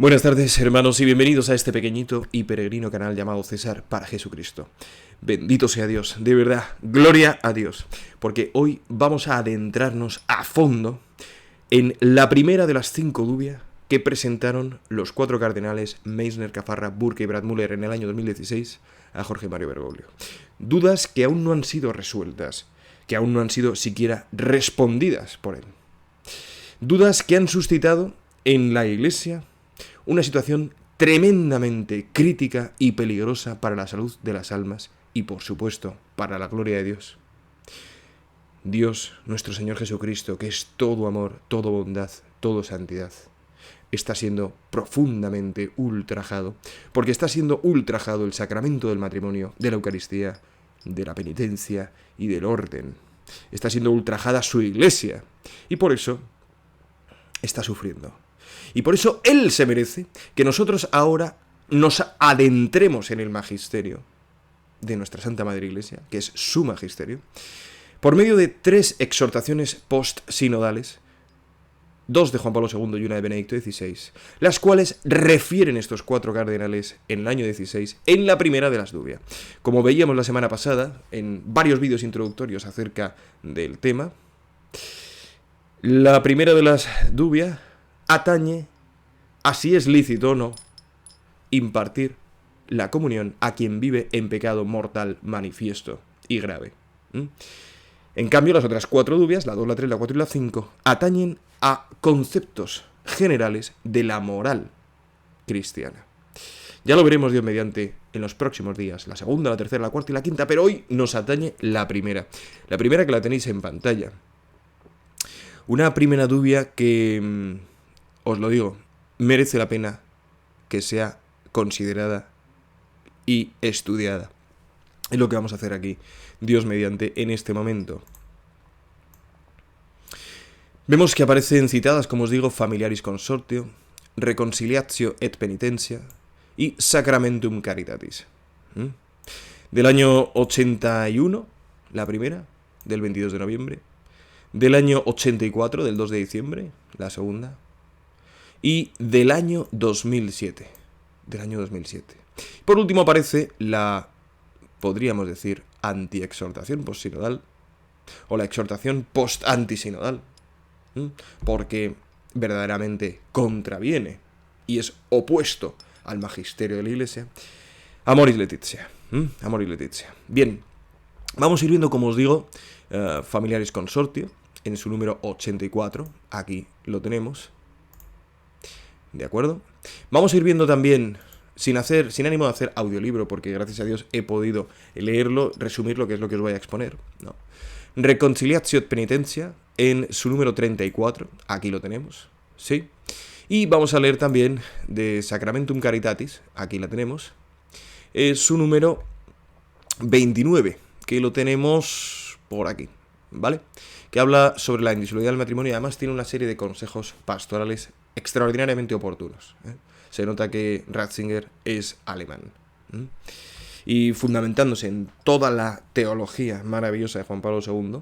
Buenas tardes, hermanos, y bienvenidos a este pequeñito y peregrino canal llamado César para Jesucristo. Bendito sea Dios, de verdad, gloria a Dios, porque hoy vamos a adentrarnos a fondo en la primera de las 5 dubias que presentaron los 4 cardenales Meissner, Caffarra, Burke y Brandmüller en el año 2016 a Jorge Mario Bergoglio. Dudas que aún no han sido resueltas, que aún no han sido siquiera respondidas por él. Dudas que han suscitado en la Iglesia una situación tremendamente crítica y peligrosa para la salud de las almas y, por supuesto, para la gloria de Dios. Dios, nuestro Señor Jesucristo, que es todo amor, todo bondad, todo santidad, está siendo profundamente ultrajado, porque está siendo ultrajado el sacramento del matrimonio, de la Eucaristía, de la penitencia y del orden. Está siendo ultrajada su Iglesia, y por eso está sufriendo. Y por eso Él se merece que nosotros ahora nos adentremos en el magisterio de nuestra Santa Madre Iglesia, que es su magisterio, por medio de 3 exhortaciones post-sinodales, 2 de Juan Pablo II y una de Benedicto XVI, las cuales refieren estos 4 cardenales en el año 16 en la primera de las dubias. Como veíamos la semana pasada en varios vídeos introductorios acerca del tema, la primera de las dubias atañe a si es lícito o no impartir la comunión a quien vive en pecado mortal manifiesto y grave. En cambio, las otras 4 dubias, la 2, la 3, la 4 y la 5, atañen a conceptos generales de la moral cristiana. Ya lo veremos, Dios mediante, en los próximos días, la segunda, la tercera, la cuarta y la quinta, pero hoy nos atañe la primera que la tenéis en pantalla. Una primera dubia que, os lo digo, merece la pena que sea considerada y estudiada. Es lo que vamos a hacer aquí, Dios mediante, en este momento. Vemos que aparecen citadas, como os digo, Familiaris Consortio, Reconciliatio et Penitentia y Sacramentum Caritatis. Del año 81, la primera, del 22 de noviembre. Del año 84, del 2 de diciembre, la segunda. Y del año 2007. Por último aparece la, podríamos decir, anti-exhortación post-sinodal, o la exhortación post-antisinodal, porque verdaderamente contraviene y es opuesto al magisterio de la Iglesia. Amoris Laetitia. Amoris Laetitia. Bien, vamos a ir viendo, como os digo, Familiaris Consortio, en su número 84, aquí lo tenemos. ¿De acuerdo? Vamos a ir viendo también, sin ánimo de hacer audiolibro, porque gracias a Dios he podido leerlo, resumir lo que es lo que os voy a exponer, ¿no? Reconciliatio et Penitentia, en su número 34, aquí lo tenemos, ¿sí? Y vamos a leer también de Sacramentum Caritatis, aquí la tenemos, su número 29, que lo tenemos por aquí, ¿vale? Que habla sobre la indisolubilidad del matrimonio y además tiene una serie de consejos pastorales extraordinariamente oportunos. Se nota que Ratzinger es alemán. Y fundamentándose en toda la teología maravillosa de Juan Pablo II,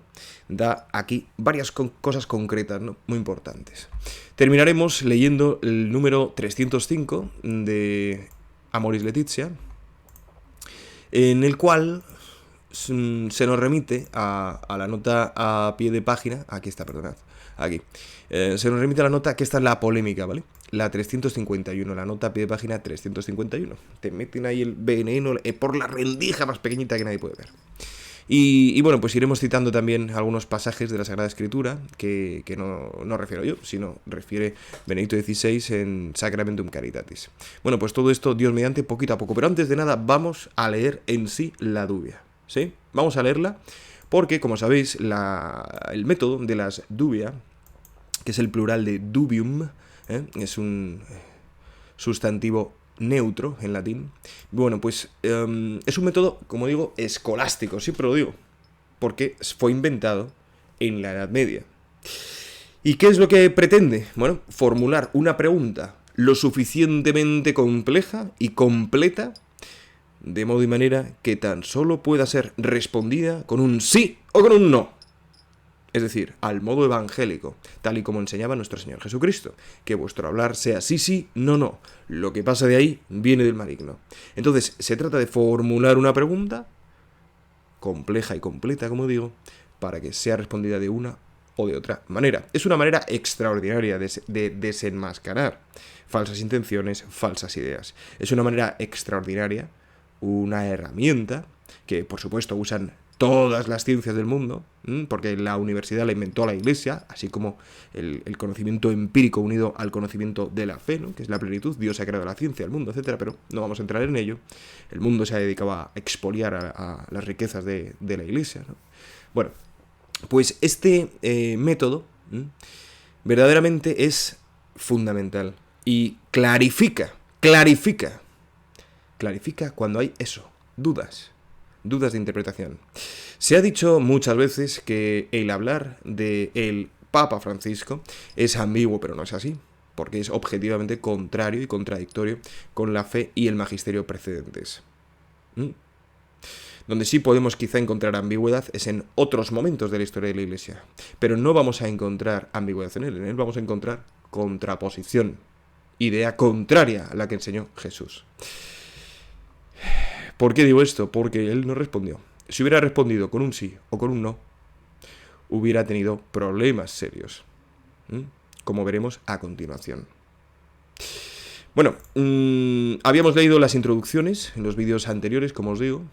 da aquí varias cosas concretas, ¿no?, muy importantes. Terminaremos leyendo el número 305 de Amoris Laetitia, en el cual se nos remite a la nota a pie de página. Aquí está, perdonad. Aquí. Se nos remite a la nota, que esta es la polémica, ¿vale? La 351, la nota a pie de página 351. Te meten ahí el veneno por la rendija más pequeñita que nadie puede ver. Y bueno, pues iremos citando también algunos pasajes de la Sagrada Escritura que no refiero yo, sino refiere Benedicto XVI en Sacramentum Caritatis. Bueno, pues todo esto, Dios mediante, poquito a poco. Pero antes de nada, vamos a leer en sí la dubia, ¿sí? Vamos a leerla porque, como sabéis, el método de las dubia, que es el plural de dubium, es un sustantivo neutro en latín. Bueno, pues es un método, como digo, escolástico, siempre lo digo, porque fue inventado en la Edad Media. ¿Y qué es lo que pretende? Bueno, formular una pregunta lo suficientemente compleja y completa, de modo y manera que tan solo pueda ser respondida con un sí o con un no. Es decir, al modo evangélico, tal y como enseñaba nuestro Señor Jesucristo, que vuestro hablar sea sí, sí, no, no. Lo que pasa de ahí viene del maligno. Entonces, se trata de formular una pregunta compleja y completa, como digo, para que sea respondida de una o de otra manera. Es una manera extraordinaria de desenmascarar falsas intenciones, falsas ideas. Es una manera extraordinaria, una herramienta que, por supuesto, usan todas las ciencias del mundo, porque la universidad la inventó la Iglesia, así como el conocimiento empírico unido al conocimiento de la fe, ¿no? Que es la plenitud. Dios ha creado la ciencia, el mundo, etcétera, pero no vamos a entrar en ello. El mundo se ha dedicado a expoliar a las riquezas de la Iglesia, ¿no? Bueno, pues este método verdaderamente es fundamental y clarifica cuando hay eso, dudas de interpretación. Se ha dicho muchas veces que el hablar del Papa Francisco es ambiguo, pero no es así, porque es objetivamente contrario y contradictorio con la fe y el magisterio precedentes. Donde sí podemos quizá encontrar ambigüedad es en otros momentos de la historia de la Iglesia, pero no vamos a encontrar ambigüedad en él vamos a encontrar contraposición, idea contraria a la que enseñó Jesús. ¿Por qué digo esto? Porque él no respondió. Si hubiera respondido con un sí o con un no, hubiera tenido problemas serios, como veremos a continuación. Bueno, habíamos leído las introducciones en los vídeos anteriores, como os digo,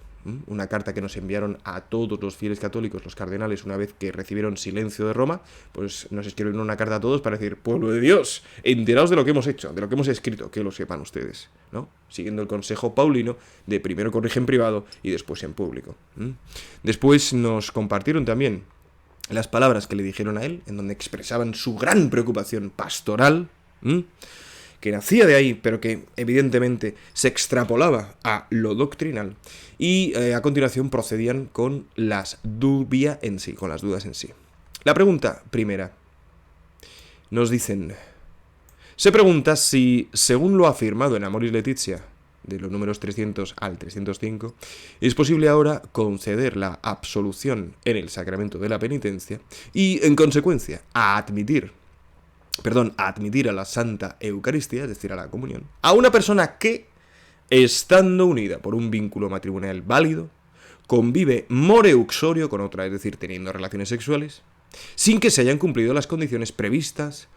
una carta que nos enviaron a todos los fieles católicos, los cardenales, una vez que recibieron silencio de Roma, pues nos escribieron una carta a todos para decir: pueblo de Dios, enteraos de lo que hemos hecho, de lo que hemos escrito, que lo sepan ustedes, ¿no? Siguiendo el consejo paulino de primero corrige en privado y después en público. Después nos compartieron también las palabras que le dijeron a él, en donde expresaban su gran preocupación pastoral, que nacía de ahí, pero que evidentemente se extrapolaba a lo doctrinal, y a continuación procedían con las dudas en sí. La pregunta primera. Nos dicen, se pregunta si, según lo afirmado en Amoris Laetitia, de los números 300 al 305, es posible ahora conceder la absolución en el sacramento de la penitencia y, en consecuencia, admitir a la Santa Eucaristía, es decir, a la comunión, a una persona que, estando unida por un vínculo matrimonial válido, convive more uxorio con otra, es decir, teniendo relaciones sexuales, sin que se hayan cumplido las condiciones previstas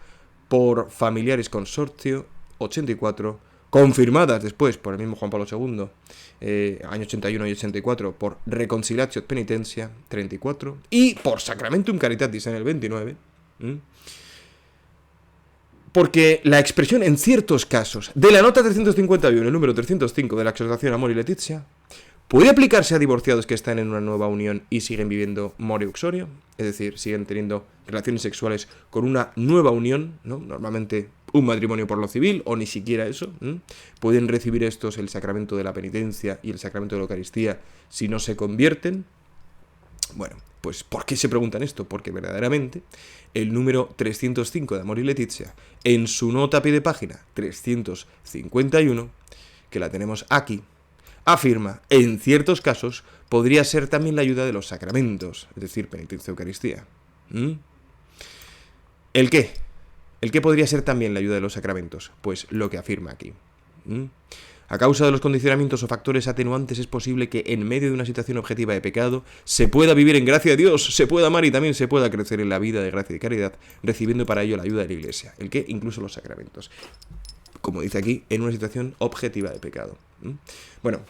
por Familiaris Consortio 84, confirmadas después por el mismo Juan Pablo II, año 81 y 84, por Reconciliatio et Penitentia 34, y por Sacramentum Caritatis en el 29, porque la expresión en ciertos casos de la nota 351, el número 305 de la exhortación Amoris Laetitia, puede aplicarse a divorciados que están en una nueva unión y siguen viviendo more uxorio, es decir, siguen teniendo relaciones sexuales con una nueva unión, ¿no? Normalmente un matrimonio por lo civil, o ni siquiera eso. Pueden recibir estos el sacramento de la penitencia y el sacramento de la Eucaristía si no se convierten. Bueno, pues ¿por qué se preguntan esto? Porque verdaderamente el número 305 de Amoris Laetitia, en su nota a pie de página 351, que la tenemos aquí, afirma, en ciertos casos, podría ser también la ayuda de los sacramentos, es decir, penitencia y Eucaristía. ¿El qué? ¿El qué podría ser también la ayuda de los sacramentos? Pues lo que afirma aquí. A causa de los condicionamientos o factores atenuantes es posible que en medio de una situación objetiva de pecado se pueda vivir en gracia de Dios, se pueda amar y también se pueda crecer en la vida de gracia y caridad, recibiendo para ello la ayuda de la Iglesia. ¿El qué? Incluso los sacramentos. Como dice aquí, en una situación objetiva de pecado. Bueno,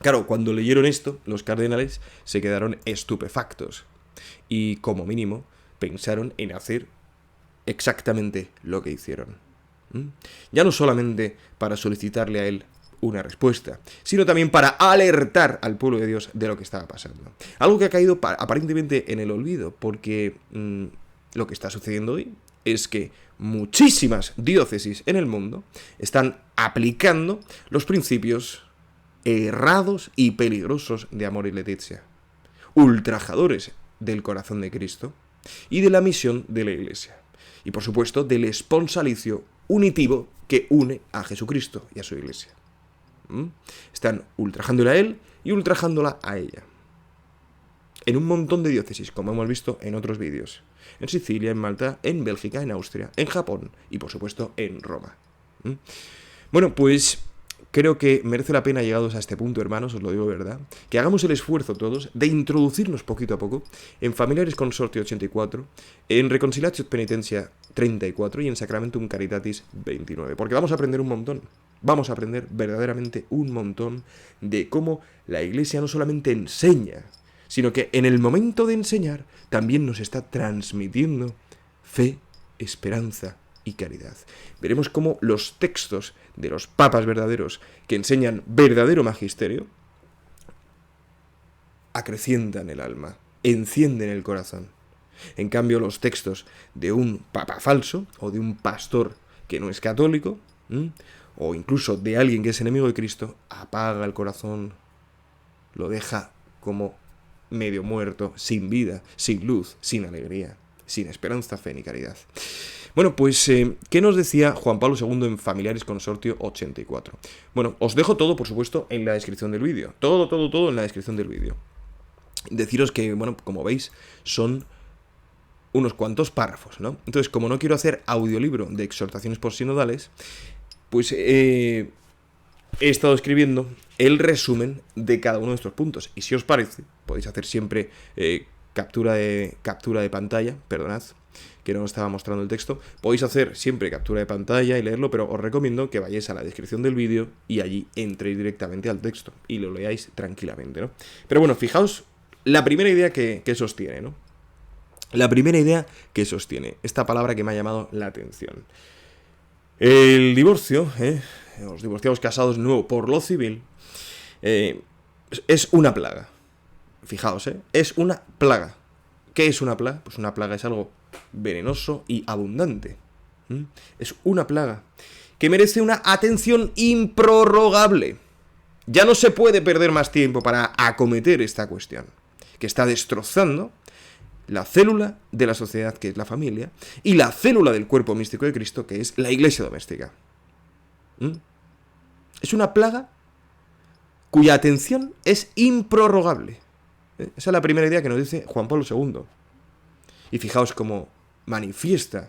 claro, cuando leyeron esto, los cardenales se quedaron estupefactos y, como mínimo, pensaron en hacer exactamente lo que hicieron. Ya no solamente para solicitarle a él una respuesta, sino también para alertar al pueblo de Dios de lo que estaba pasando. Algo que ha caído aparentemente en el olvido, porque lo que está sucediendo hoy es que muchísimas diócesis en el mundo están aplicando los principios errados y peligrosos de Amoris Laetitia, ultrajadores del corazón de Cristo y de la misión de la Iglesia, y por supuesto del esponsalicio unitivo que une a Jesucristo y a su Iglesia. Están ultrajándola a él y ultrajándola a ella. en un montón de diócesis, como hemos visto en otros vídeos. En Sicilia, en Malta, en Bélgica, en Austria, en Japón y, por supuesto, en Roma. Bueno, pues creo que merece la pena, llegados a este punto, hermanos, os lo digo de verdad, que hagamos el esfuerzo todos de introducirnos poquito a poco en Familiaris Consortio 84, en Reconciliatio Penitencia 34 y en Sacramentum Caritatis 29, porque vamos a aprender un montón. Vamos a aprender verdaderamente un montón de cómo la Iglesia no solamente enseña, sino que en el momento de enseñar también nos está transmitiendo fe, esperanza y caridad. Veremos cómo los textos de los papas verdaderos que enseñan verdadero magisterio acrecientan el alma, encienden el corazón. En cambio, los textos de un papa falso o de un pastor que no es católico, o incluso de alguien que es enemigo de Cristo, apaga el corazón, lo deja como medio muerto, sin vida, sin luz, sin alegría, sin esperanza, fe ni caridad. Bueno, pues, ¿qué nos decía Juan Pablo II en Familiaris Consortio 84? Bueno, os dejo todo, por supuesto, en la descripción del vídeo. Todo en la descripción del vídeo. Deciros que, bueno, como veis, son unos cuantos párrafos, ¿no? Entonces, como no quiero hacer audiolibro de exhortaciones postsinodales, pues he estado escribiendo el resumen de cada uno de estos puntos. Y si os parece, podéis hacer siempre captura de pantalla, perdonad, que no os estaba mostrando el texto. Podéis hacer siempre captura de pantalla y leerlo, pero os recomiendo que vayáis a la descripción del vídeo y allí entréis directamente al texto y lo leáis tranquilamente, ¿no? Pero bueno, fijaos la primera idea que sostiene, ¿no? La primera idea que sostiene, esta palabra que me ha llamado la atención. El divorcio, los divorciados casados nuevo por lo civil, es una plaga. Fijaos, es una plaga. ¿Qué es una plaga? Pues una plaga es algo venenoso y abundante. Es una plaga que merece una atención improrrogable. Ya no se puede perder más tiempo para acometer esta cuestión, que está destrozando la célula de la sociedad, que es la familia, y la célula del cuerpo místico de Cristo, que es la iglesia doméstica. Es una plaga cuya atención es improrrogable. Esa es la primera idea que nos dice Juan Pablo II. Y fijaos cómo manifiesta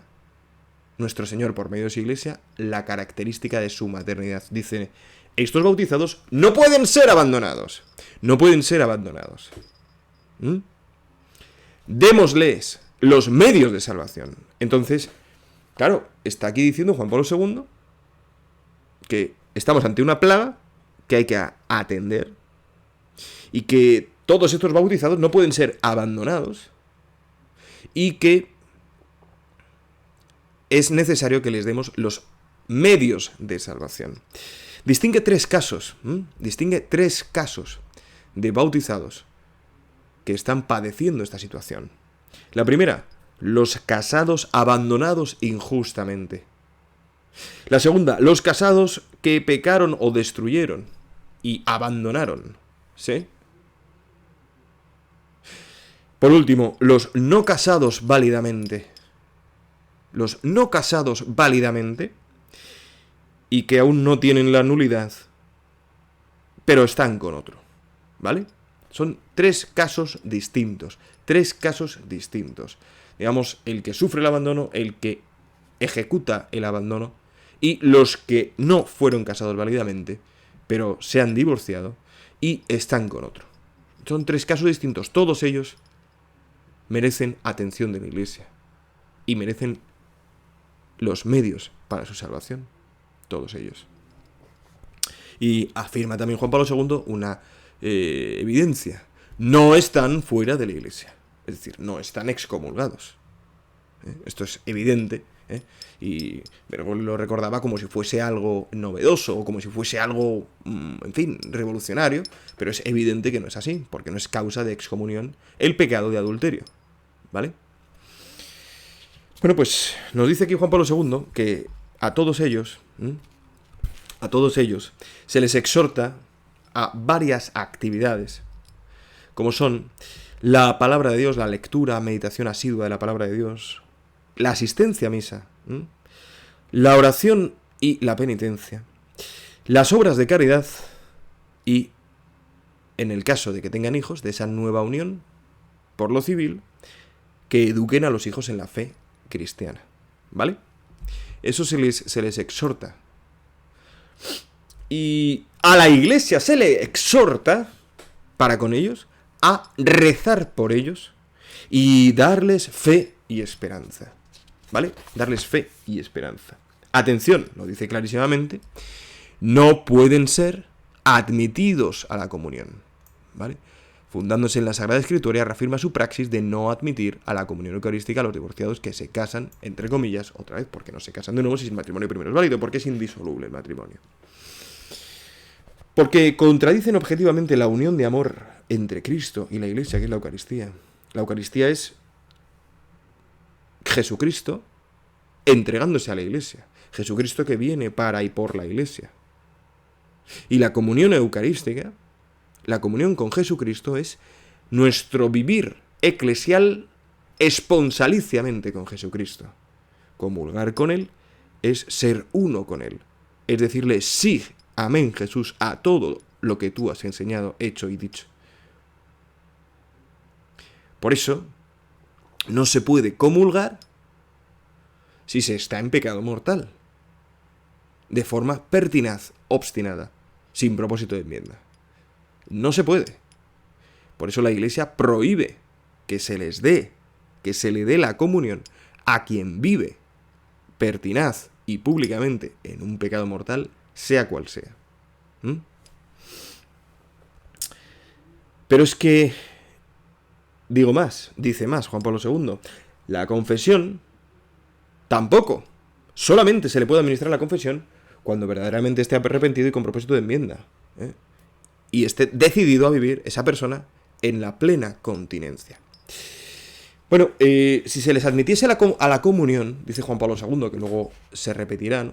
nuestro Señor por medio de su iglesia la característica de su maternidad. Dice, estos bautizados no pueden ser abandonados. No pueden ser abandonados. Démosles los medios de salvación. Entonces, claro, está aquí diciendo Juan Pablo II que estamos ante una plaga que hay que atender y que todos estos bautizados no pueden ser abandonados y que es necesario que les demos los medios de salvación. Distingue tres casos de bautizados que están padeciendo esta situación. La primera, los casados abandonados injustamente. La segunda, los casados que pecaron o destruyeron y abandonaron, ¿sí? Por último, los no casados válidamente. Los no casados válidamente y que aún no tienen la nulidad, pero están con otro, ¿vale? Son tres casos distintos. Digamos, el que sufre el abandono, el que ejecuta el abandono y los que no fueron casados válidamente, pero se han divorciado y están con otro. Son tres casos distintos. Todos ellos merecen atención de la Iglesia y merecen los medios para su salvación. Todos ellos. Y afirma también Juan Pablo II una evidencia. No están fuera de la Iglesia. Es decir, no están excomulgados. Esto es evidente. Pero lo recordaba como si fuese algo novedoso o como si fuese algo, en fin, revolucionario. Pero es evidente que no es así, porque no es causa de excomunión el pecado de adulterio. ¿Vale? Bueno, pues nos dice aquí Juan Pablo II que a todos ellos se les exhorta a varias actividades, como son la palabra de Dios, la lectura, meditación asidua de la palabra de Dios, la asistencia a misa, la oración y la penitencia, las obras de caridad y, en el caso de que tengan hijos, de esa nueva unión, por lo civil, que eduquen a los hijos en la fe cristiana, ¿vale? Eso se les exhorta. Y a la Iglesia se le exhorta, para con ellos, a rezar por ellos y darles fe y esperanza, ¿vale? Darles fe y esperanza. Atención, lo dice clarísimamente, no pueden ser admitidos a la comunión, ¿vale? Fundándose en la Sagrada Escritura, reafirma su praxis de no admitir a la comunión eucarística a los divorciados que se casan, entre comillas, otra vez, porque no se casan de nuevo si el matrimonio primero es válido, porque es indisoluble el matrimonio. Porque contradicen objetivamente la unión de amor entre Cristo y la Iglesia, que es la Eucaristía. La Eucaristía es Jesucristo entregándose a la Iglesia. Jesucristo que viene para y por la Iglesia. Y la comunión eucarística, la comunión con Jesucristo, es nuestro vivir eclesial esponsaliciamente con Jesucristo. Comulgar con Él es ser uno con Él. Es decirle sí, amén, Jesús, a todo lo que tú has enseñado, hecho y dicho. Por eso, no se puede comulgar si se está en pecado mortal, de forma pertinaz, obstinada, sin propósito de enmienda. No se puede. Por eso la Iglesia prohíbe que se le dé la comunión a quien vive pertinaz y públicamente en un pecado mortal, sea cual sea. Pero es que, dice más Juan Pablo II, la confesión tampoco, solamente se le puede administrar la confesión cuando verdaderamente esté arrepentido y con propósito de enmienda, y esté decidido a vivir esa persona en la plena continencia. Bueno, si se les admitiese a la comunión, dice Juan Pablo II, que luego se repetirá, ¿no?,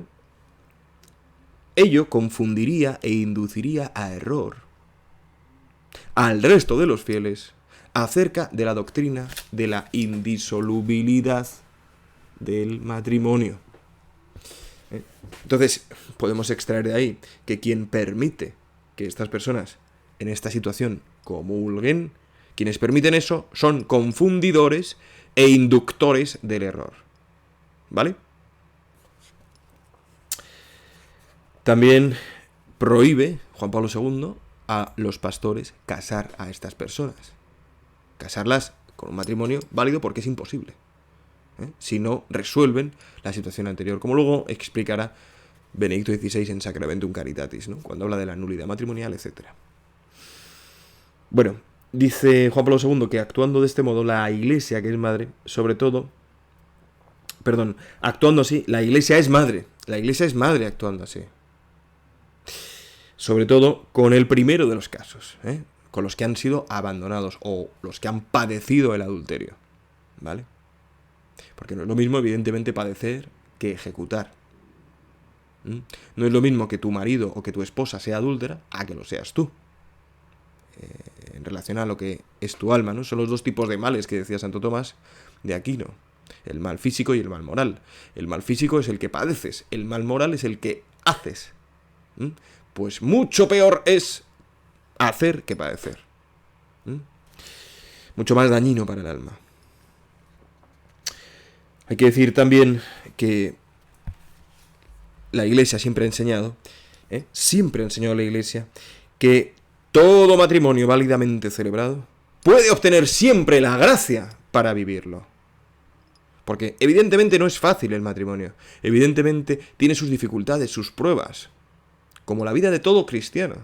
ello confundiría e induciría a error al resto de los fieles acerca de la doctrina de la indisolubilidad del matrimonio. Entonces, podemos extraer de ahí que quien permite que estas personas en esta situación comulguen, quienes permiten eso son confundidores e inductores del error, ¿vale? También prohíbe Juan Pablo II a los pastores casar a estas personas. Casarlas con un matrimonio válido porque es imposible, si no resuelven la situación anterior, como luego explicará Benedicto XVI en Sacramentum Caritatis, ¿no?, cuando habla de la nulidad matrimonial, etc. Bueno, dice Juan Pablo II que actuando de este modo la Iglesia, que es madre, actuando así, la Iglesia es madre actuando así. Sobre todo con el primero de los casos, con los que han sido abandonados o los que han padecido el adulterio, ¿vale? Porque no es lo mismo, evidentemente, padecer que ejecutar. No es lo mismo que tu marido o que tu esposa sea adúltera a que lo seas tú. En relación a lo que es tu alma, ¿no? Son los dos tipos de males que decía Santo Tomás de Aquino. El mal físico y el mal moral. El mal físico es el que padeces, el mal moral es el que haces. Pues mucho peor es hacer que padecer. Mucho más dañino para el alma. Hay que decir también que la Iglesia siempre ha enseñado, la Iglesia, que todo matrimonio válidamente celebrado puede obtener siempre la gracia para vivirlo. Porque evidentemente no es fácil el matrimonio, evidentemente tiene sus dificultades, sus pruebas, como la vida de todo cristiano.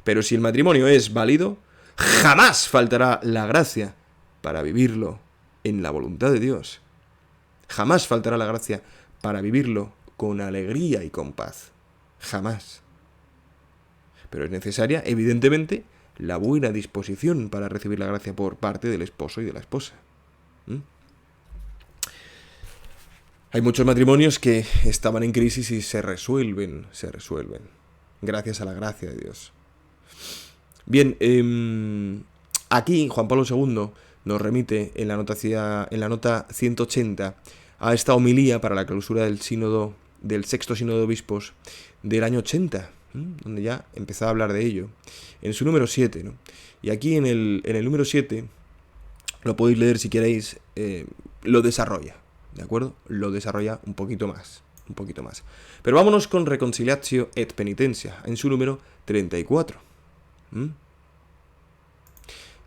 Pero si el matrimonio es válido, jamás faltará la gracia para vivirlo en la voluntad de Dios. Jamás faltará la gracia para vivirlo con alegría y con paz. Jamás. Pero es necesaria, evidentemente, la buena disposición para recibir la gracia por parte del esposo y de la esposa. Hay muchos matrimonios que estaban en crisis y se resuelven, gracias a la gracia de Dios. Bien, aquí Juan Pablo II nos remite en la nota 180 a esta homilía para la clausura del sínodo, del sexto sínodo de obispos del año 80, donde ya empezaba a hablar de ello, en su número 7, ¿no? Y aquí en el número 7 lo podéis leer si queréis, lo desarrolla, ¿de acuerdo? Lo desarrolla un poquito más. Pero vámonos con Reconciliatio et Penitentia, en su número 34.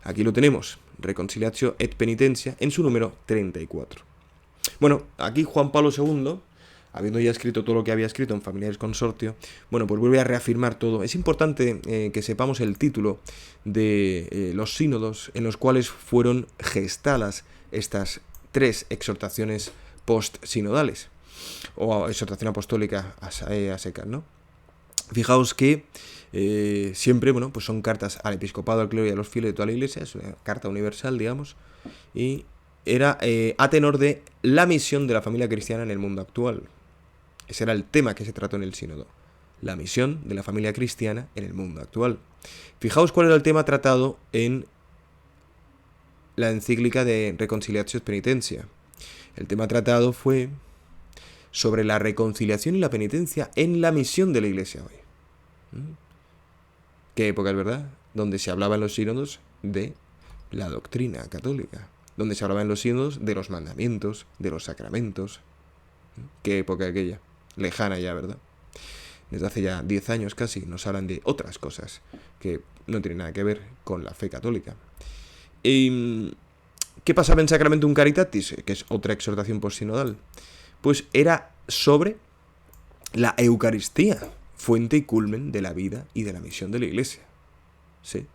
Aquí lo tenemos, Reconciliatio et Penitentia, en su número 34. Bueno, aquí Juan Pablo II, habiendo ya escrito todo lo que había escrito en Familiares Consortio, bueno, pues vuelve a reafirmar todo. Es importante que sepamos el título de los sínodos en los cuales fueron gestadas estas 3 exhortaciones post-sinodales, o exhortación apostólica a secas, ¿no? Fijaos que siempre, bueno, pues son cartas al episcopado, al clero y a los fieles de toda la iglesia, es una carta universal, digamos, y era a tenor de la misión de la familia cristiana en el mundo actual. Ese era el tema que se trató en el sínodo, la misión de la familia cristiana en el mundo actual. Fijaos cuál era el tema tratado en la encíclica de Reconciliatio et Penitentia. El tema tratado fue sobre la reconciliación y la penitencia en la misión de la iglesia hoy. ¿Qué época es, verdad? Donde se hablaba en los sínodos de la doctrina católica, donde se hablaba en los sínodos de los mandamientos, de los sacramentos. ¿Qué época aquella? Lejana ya, ¿verdad? Desde hace ya 10 años casi nos hablan de otras cosas que no tienen nada que ver con la fe católica. ¿Qué pasaba en Sacramentum Caritatis? Que es otra exhortación postsinodal. Pues era sobre la Eucaristía, fuente y culmen de la vida y de la misión de la Iglesia. Sí,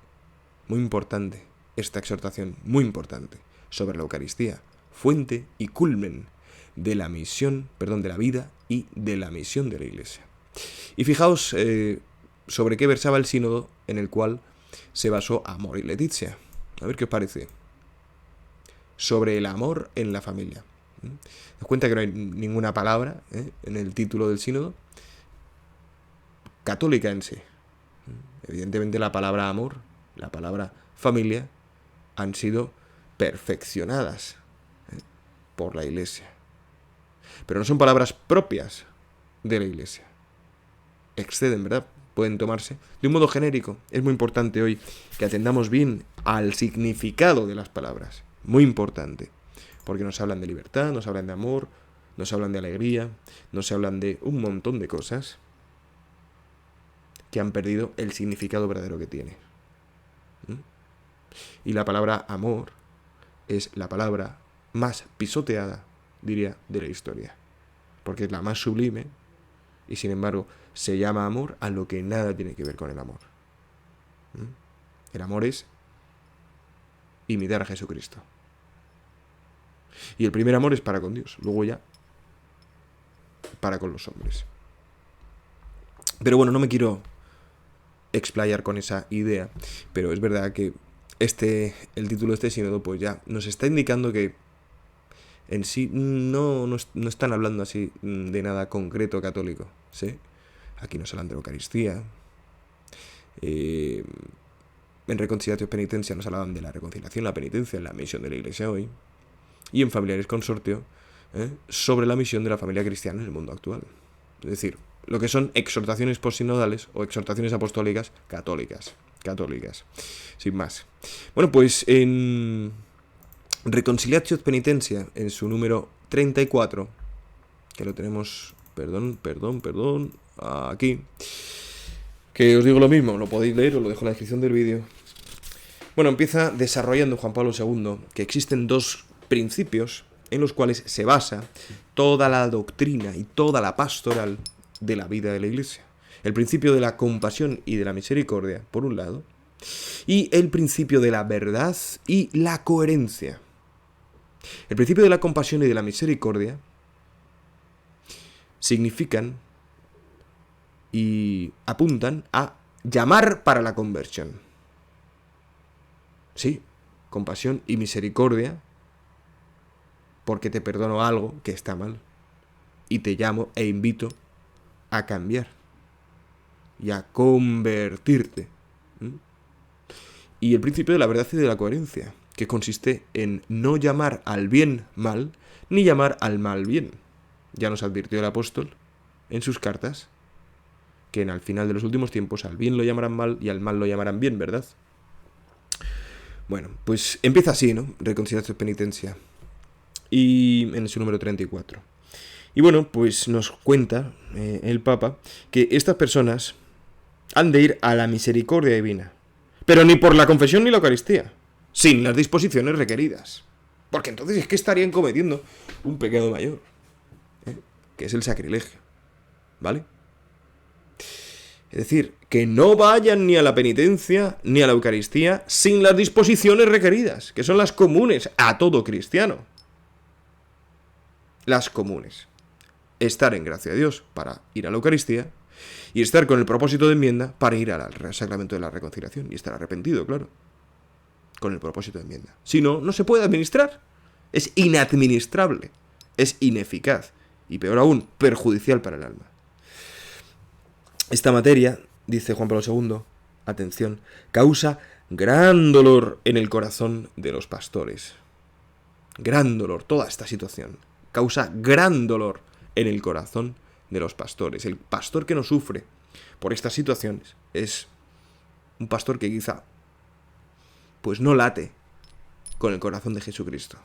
muy importante esta exhortación, muy importante, sobre la Eucaristía, fuente y culmen de la misión, de la vida y de la misión de la Iglesia. Y fijaos sobre qué versaba el sínodo en el cual se basó Amoris Laetitia. A ver qué os parece. Sobre el amor en la familia. ¿Os cuenta que no hay ninguna palabra en el título del sínodo católica en sí? Evidentemente la palabra amor, la palabra familia, han sido perfeccionadas por la Iglesia. Pero no son palabras propias de la Iglesia. Exceden, ¿verdad? Pueden tomarse de un modo genérico. Es muy importante hoy que atendamos bien al significado de las palabras. Muy importante. Porque nos hablan de libertad, nos hablan de amor, nos hablan de alegría, nos hablan de un montón de cosas que han perdido el significado verdadero que tiene. Y la palabra amor es la palabra más pisoteada, diría, de la historia. Porque es la más sublime y sin embargo se llama amor a lo que nada tiene que ver con el amor. El amor es imitar a Jesucristo. Y el primer amor es para con Dios, luego ya para con los hombres. Pero bueno, no me quiero explayar con esa idea, pero es verdad que el título de este sínodo pues ya nos está indicando que en sí no están hablando así de nada concreto católico, ¿sí? Aquí nos hablan de la Eucaristía, en Reconciliatio et Penitentia nos hablan de la reconciliación, la penitencia, la misión de la Iglesia hoy, y en Familiares Consortio sobre la misión de la familia cristiana en el mundo actual. Es decir, lo que son exhortaciones postsinodales o exhortaciones apostólicas católicas, sin más. Bueno, pues en Reconciliatio et Penitentia, en su número 34, que lo tenemos, aquí, que os digo lo mismo, lo podéis leer, os lo dejo en la descripción del vídeo. Bueno, empieza desarrollando Juan Pablo II que existen 2 principios en los cuales se basa toda la doctrina y toda la pastoral de la vida de la Iglesia. El principio de la compasión y de la misericordia, por un lado, y el principio de la verdad y la coherencia. El principio de la compasión y de la misericordia significan y apuntan a llamar para la conversión. Sí, compasión y misericordia, porque te perdono algo que está mal y te llamo e invito a cambiar y a convertirte. Y el principio de la verdad y de la coherencia, que consiste en no llamar al bien mal, ni llamar al mal bien. Ya nos advirtió el apóstol en sus cartas al final de los últimos tiempos al bien lo llamarán mal y al mal lo llamarán bien, ¿verdad? Bueno, pues empieza así, ¿no? Reconciliación y penitencia. Y en su número 34. Y bueno, pues nos cuenta el Papa que estas personas han de ir a la misericordia divina. Pero ni por la confesión ni la Eucaristía. Sin las disposiciones requeridas. Porque entonces es que estarían cometiendo un pecado mayor. Que es el sacrilegio. ¿Vale? Es decir, que no vayan ni a la penitencia ni a la Eucaristía sin las disposiciones requeridas, que son las comunes a todo cristiano. Las comunes. Estar en gracia de Dios para ir a la Eucaristía y estar con el propósito de enmienda para ir al sacramento de la reconciliación y estar arrepentido, claro, con el propósito de enmienda. Si no, no se puede administrar. Es inadministrable, es ineficaz y peor aún, perjudicial para el alma. Esta materia, dice Juan Pablo II, atención, causa gran dolor en el corazón de los pastores. Gran dolor, toda esta situación causa gran dolor en el corazón de los pastores. El pastor que no sufre por estas situaciones es un pastor que quizá pues no late con el corazón de Jesucristo.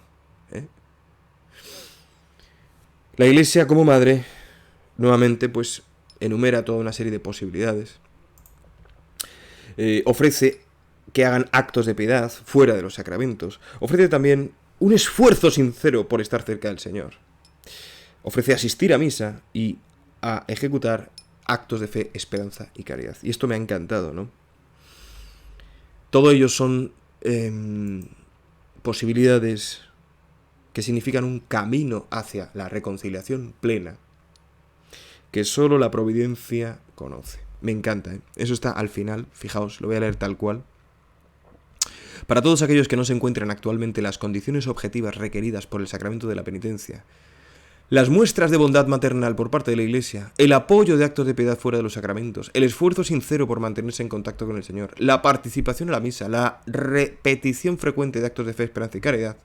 La Iglesia como madre, nuevamente, pues enumera toda una serie de posibilidades. Ofrece que hagan actos de piedad fuera de los sacramentos. Ofrece también un esfuerzo sincero por estar cerca del Señor. Ofrece asistir a misa y a ejecutar actos de fe, esperanza y caridad. Y esto me ha encantado, ¿no? Todo ello son posibilidades que significan un camino hacia la reconciliación plena que solo la providencia conoce. Me encanta, ¿eh? Eso está al final, fijaos, lo voy a leer tal cual. Para todos aquellos que no se encuentran actualmente las condiciones objetivas requeridas por el sacramento de la penitencia, las muestras de bondad maternal por parte de la Iglesia, el apoyo de actos de piedad fuera de los sacramentos, el esfuerzo sincero por mantenerse en contacto con el Señor, la participación en la misa, la repetición frecuente de actos de fe, esperanza y caridad,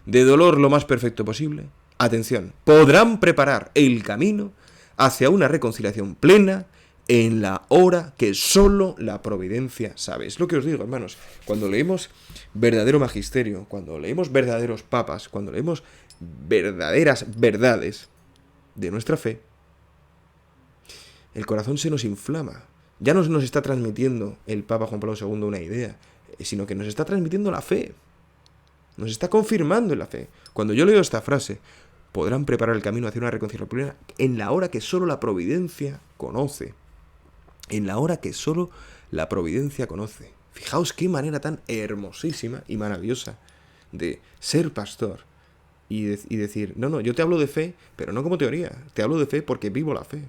de dolor lo más perfecto posible, atención, podrán preparar el camino hacia una reconciliación plena en la hora que solo la providencia sabe. Es lo que os digo, hermanos. Cuando leemos verdadero magisterio, cuando leemos verdaderos papas, cuando leemos verdaderas verdades de nuestra fe, el corazón se nos inflama. Ya no nos está transmitiendo el Papa Juan Pablo II una idea, sino que nos está transmitiendo la fe. Nos está confirmando en la fe. Cuando yo leo esta frase, podrán preparar el camino hacia una reconciliación plena en la hora que solo la providencia conoce. En la hora que solo la providencia conoce. Fijaos qué manera tan hermosísima y maravillosa de ser pastor y decir, no, yo te hablo de fe, pero no como teoría, te hablo de fe porque vivo la fe.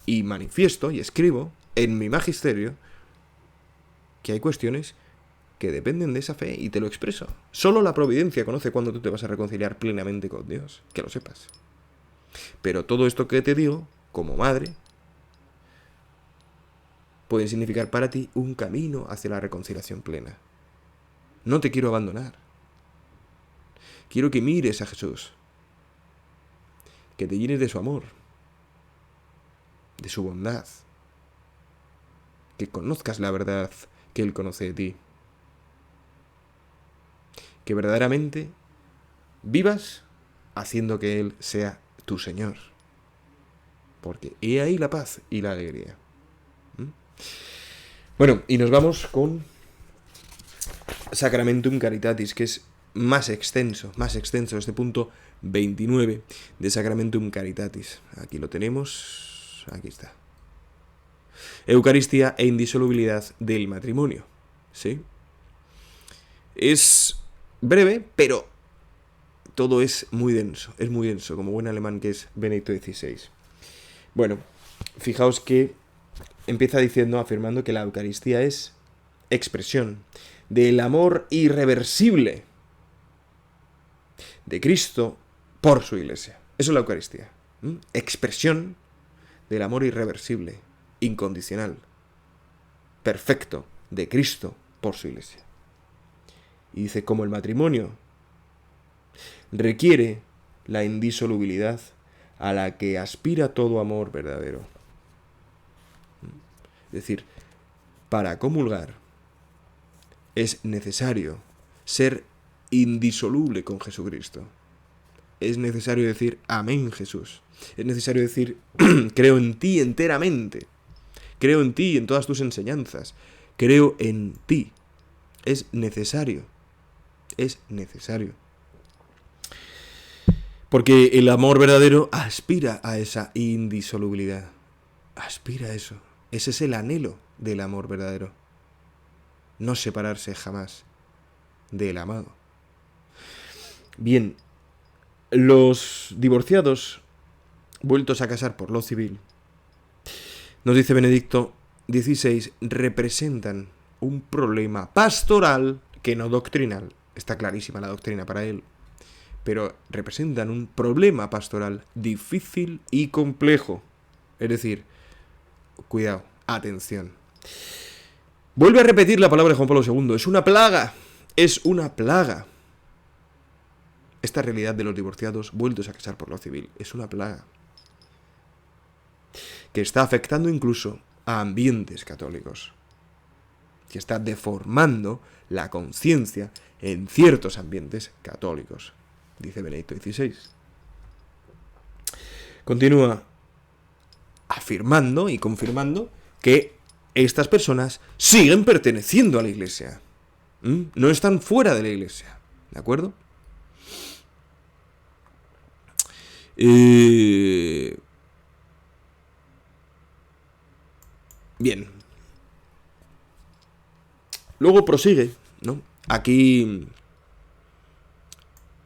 Y manifiesto y escribo en mi magisterio que hay cuestiones que dependen de esa fe y te lo expreso. Solo la providencia conoce cuándo tú te vas a reconciliar plenamente con Dios, que lo sepas. Pero todo esto que te digo, como madre, puede significar para ti un camino hacia la reconciliación plena. No te quiero abandonar. Quiero que mires a Jesús, que te llenes de su amor, de su bondad, que conozcas la verdad que Él conoce de ti, que verdaderamente vivas haciendo que Él sea tu Señor, porque he ahí la paz y la alegría. Bueno, y nos vamos con Sacramentum Caritatis, que es más extenso, este punto 29 de Sacramentum Caritatis. Aquí lo tenemos, aquí está. Eucaristía e indisolubilidad del matrimonio, ¿sí? Es breve, pero todo es muy denso, como buen alemán que es Benedicto XVI. Bueno, fijaos que empieza afirmando que la Eucaristía es expresión del amor irreversible de Cristo por su Iglesia. Eso es la Eucaristía. Expresión del amor irreversible, incondicional, perfecto de Cristo por su Iglesia. Y dice, como el matrimonio requiere la indisolubilidad a la que aspira todo amor verdadero. Es decir, para comulgar es necesario ser indisoluble con Jesucristo. Es necesario decir amén, Jesús. Es necesario decir creo en ti enteramente. Creo en ti y en todas tus enseñanzas. Creo en ti. Es necesario. Es necesario. Porque el amor verdadero aspira a esa indisolubilidad. Aspira a eso. Ese es el anhelo del amor verdadero. No separarse jamás del amado. Bien, los divorciados vueltos a casar por lo civil, nos dice Benedicto XVI, representan un problema pastoral que no doctrinal. Está clarísima la doctrina para él. Pero representan un problema pastoral difícil y complejo. Es decir, cuidado, atención. Vuelve a repetir la palabra de Juan Pablo II. Es una plaga. Es una plaga. Esta realidad de los divorciados vueltos a casar por lo civil es una plaga que está afectando incluso a ambientes católicos, que está deformando la conciencia en ciertos ambientes católicos, dice Benedicto XVI. Continúa afirmando y confirmando que estas personas siguen perteneciendo a la Iglesia. No están fuera de la Iglesia, ¿de acuerdo? Bien. Luego prosigue, ¿no? Aquí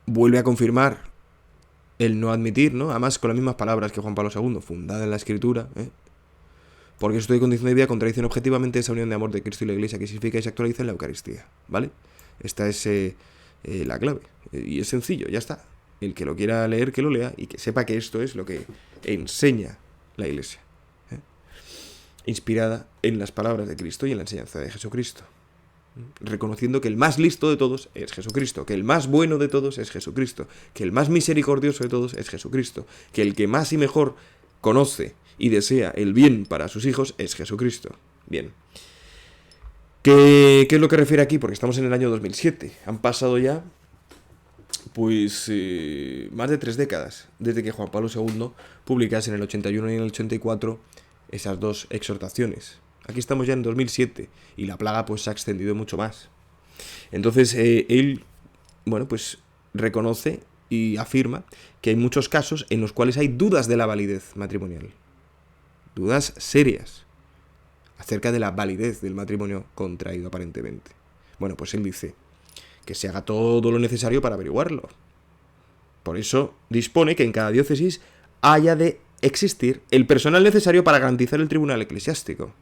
vuelve a confirmar el no admitir, ¿no? Además con las mismas palabras que Juan Pablo II, fundada en la Escritura, porque esto de condición de vida contradicen objetivamente esa unión de amor de Cristo y la Iglesia que significa y se actualiza en la Eucaristía, ¿vale? Esta es la clave. Y es sencillo, ya está. El que lo quiera leer, que lo lea y que sepa que esto es lo que enseña la Iglesia, inspirada en las palabras de Cristo y en la enseñanza de Jesucristo, reconociendo que el más listo de todos es Jesucristo, que el más bueno de todos es Jesucristo, que el más misericordioso de todos es Jesucristo, que el que más y mejor conoce y desea el bien para sus hijos es Jesucristo. Bien. ¿Qué es lo que refiere aquí? Porque estamos en el año 2007. Han pasado ya pues más de 3 décadas desde que Juan Pablo II publicase en el 81 y en el 84 esas dos exhortaciones. Aquí estamos ya en 2007 y la plaga pues se ha extendido mucho más. Entonces él, bueno, pues reconoce y afirma que hay muchos casos en los cuales hay dudas de la validez matrimonial. Dudas serias acerca de la validez del matrimonio contraído aparentemente. Bueno, pues él dice que se haga todo lo necesario para averiguarlo. Por eso dispone que en cada diócesis haya de existir el personal necesario para garantizar el tribunal eclesiástico.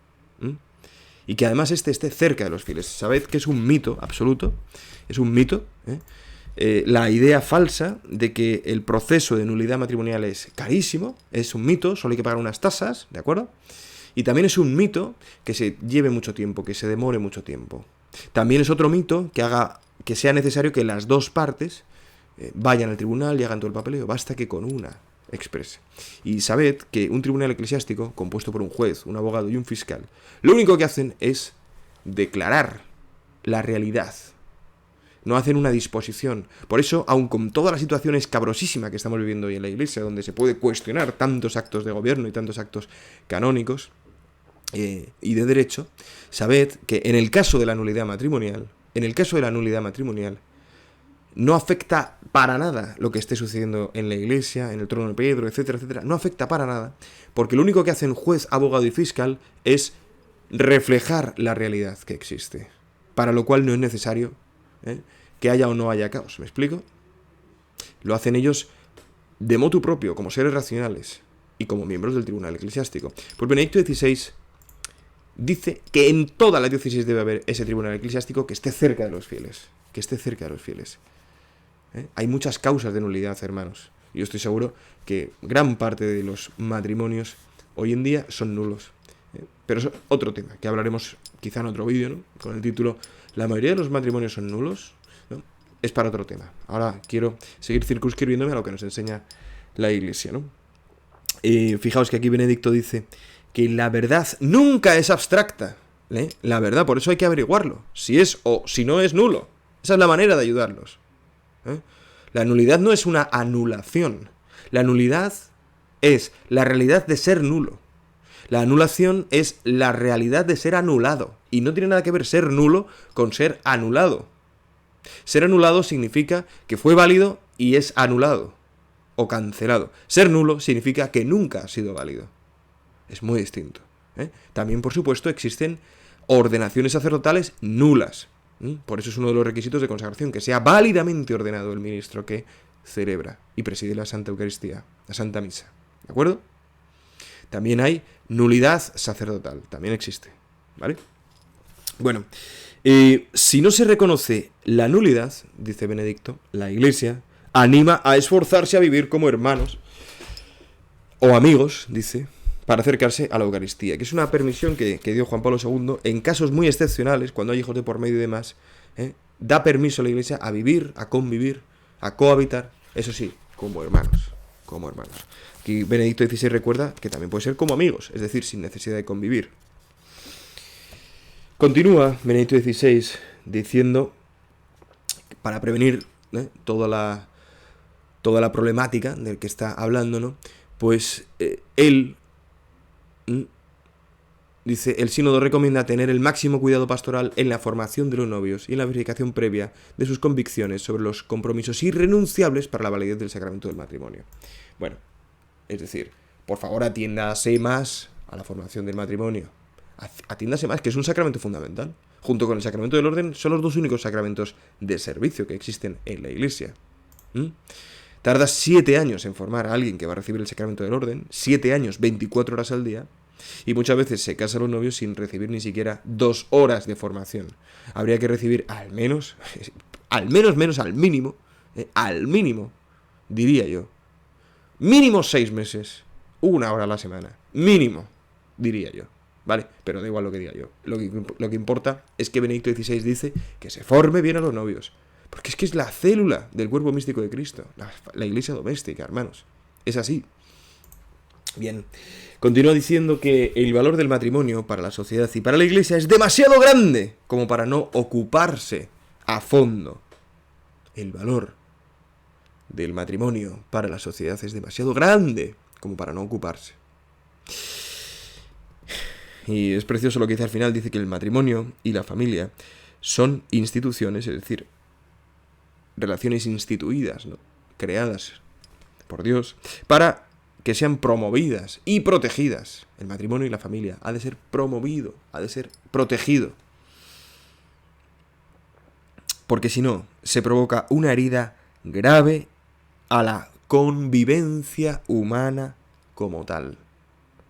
Y que además esté cerca de los fieles. Sabed que es un mito absoluto, es un mito, la idea falsa de que el proceso de nulidad matrimonial es carísimo, es un mito, solo hay que pagar unas tasas, ¿de acuerdo? Y también es un mito que se lleve mucho tiempo, que se demore mucho tiempo. También es otro mito que sea necesario que las dos partes vayan al tribunal y hagan todo el papeleo. Basta que con una exprese. Y sabed que un tribunal eclesiástico, compuesto por un juez, un abogado y un fiscal, lo único que hacen es declarar la realidad. No hacen una disposición. Por eso, aun con toda la situación escabrosísima que estamos viviendo hoy en la Iglesia, donde se puede cuestionar tantos actos de gobierno y tantos actos canónicos y de derecho, sabed que en el caso de la nulidad matrimonial, no afecta para nada lo que esté sucediendo en la Iglesia, en el trono de Pedro, etcétera, etcétera. No afecta para nada, porque lo único que hacen juez, abogado y fiscal es reflejar la realidad que existe, para lo cual no es necesario que haya o no haya caos. ¿Me explico? Lo hacen ellos de motu propio, como seres racionales y como miembros del tribunal eclesiástico. Pues Benedicto XVI dice que en toda la diócesis debe haber ese tribunal eclesiástico que esté cerca de los fieles. Hay muchas causas de nulidad, hermanos. Yo estoy seguro que gran parte de los matrimonios hoy en día son nulos. Pero es otro tema, que hablaremos quizá en otro vídeo, ¿no? Con el título ¿La mayoría de los matrimonios son nulos? ¿No? Es para otro tema. Ahora quiero seguir circunscribiéndome a lo que nos enseña la Iglesia, ¿no? Fijaos que aquí Benedicto dice que la verdad nunca es abstracta. La verdad, por eso hay que averiguarlo. Si es o si no es nulo. Esa es la manera de ayudarlos. La nulidad no es una anulación. La nulidad es la realidad de ser nulo. La anulación es la realidad de ser anulado. Y no tiene nada que ver ser nulo con ser anulado. Ser anulado significa que fue válido y es anulado o cancelado. Ser nulo significa que nunca ha sido válido. Es muy distinto. También, por supuesto, existen ordenaciones sacerdotales nulas. Por eso es uno de los requisitos de consagración, que sea válidamente ordenado el ministro que celebra y preside la Santa Eucaristía, la Santa Misa. ¿De acuerdo? También hay nulidad sacerdotal, también existe. ¿Vale? Bueno, si no se reconoce la nulidad, dice Benedicto, la Iglesia anima a esforzarse a vivir como hermanos o amigos, dice, para acercarse a la Eucaristía, que es una permisión que dio Juan Pablo II en casos muy excepcionales, cuando hay hijos de por medio y demás, da permiso a la Iglesia a vivir, a convivir, a cohabitar, eso sí, como hermanos, como hermanos. Aquí Benedicto XVI recuerda que también puede ser como amigos, es decir, sin necesidad de convivir. Continúa Benedicto XVI diciendo, para prevenir toda la problemática del que está hablando, ¿no? Pues él dice, el sínodo recomienda tener el máximo cuidado pastoral en la formación de los novios y en la verificación previa de sus convicciones sobre los compromisos irrenunciables para la validez del sacramento del matrimonio. Bueno, es decir, por favor atiéndase más a la formación del matrimonio. Atiéndase más, que es un sacramento fundamental. Junto con el sacramento del orden, son los dos únicos sacramentos de servicio que existen en la Iglesia. Tarda 7 años en formar a alguien que va a recibir el sacramento del orden, 7 años, 24 horas al día, y muchas veces se casan los novios sin recibir ni siquiera 2 horas de formación. Habría que recibir al mínimo, diría yo, mínimo 6 meses, 1 hora a la semana, mínimo, diría yo. ¿Vale? Pero da igual lo que diga yo. Lo que importa es que Benedicto XVI dice que se forme bien a los novios. Porque es que es la célula del cuerpo místico de Cristo. La iglesia doméstica, hermanos. Es así. Bien. Continúa diciendo que el valor del matrimonio para la sociedad y para la iglesia es demasiado grande como para no ocuparse a fondo. El valor del matrimonio para la sociedad es demasiado grande como para no ocuparse. Y es precioso lo que dice al final, dice que el matrimonio y la familia son instituciones, es decir, relaciones instituidas, ¿no? Creadas por Dios, para que sean promovidas y protegidas. El matrimonio y la familia ha de ser promovido, ha de ser protegido. Porque si no, se provoca una herida grave a la convivencia humana como tal.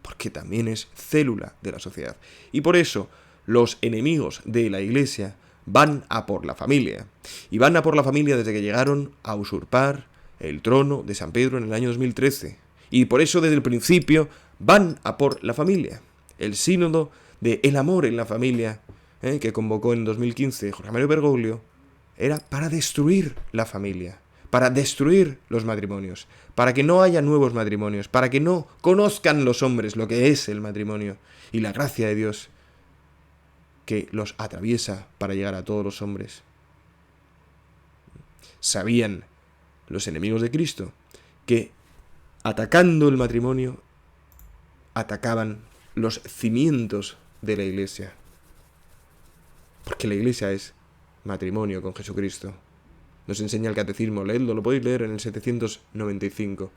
Porque también es célula de la sociedad. Y por eso los enemigos de la Iglesia van a por la familia. Y van a por la familia desde que llegaron a usurpar el trono de San Pedro en el año 2013. Y por eso desde el principio van a por la familia. El sínodo de El amor en la familia, que convocó en 2015 Jorge Mario Bergoglio, era para destruir la familia, para destruir los matrimonios, para que no haya nuevos matrimonios, para que no conozcan los hombres lo que es el matrimonio y la gracia de Dios que los atraviesa para llegar a todos los hombres. Sabían los enemigos de Cristo que atacando el matrimonio atacaban los cimientos de la Iglesia, porque la Iglesia es matrimonio con Jesucristo. Nos enseña el catecismo, leedlo, lo podéis leer en el 795.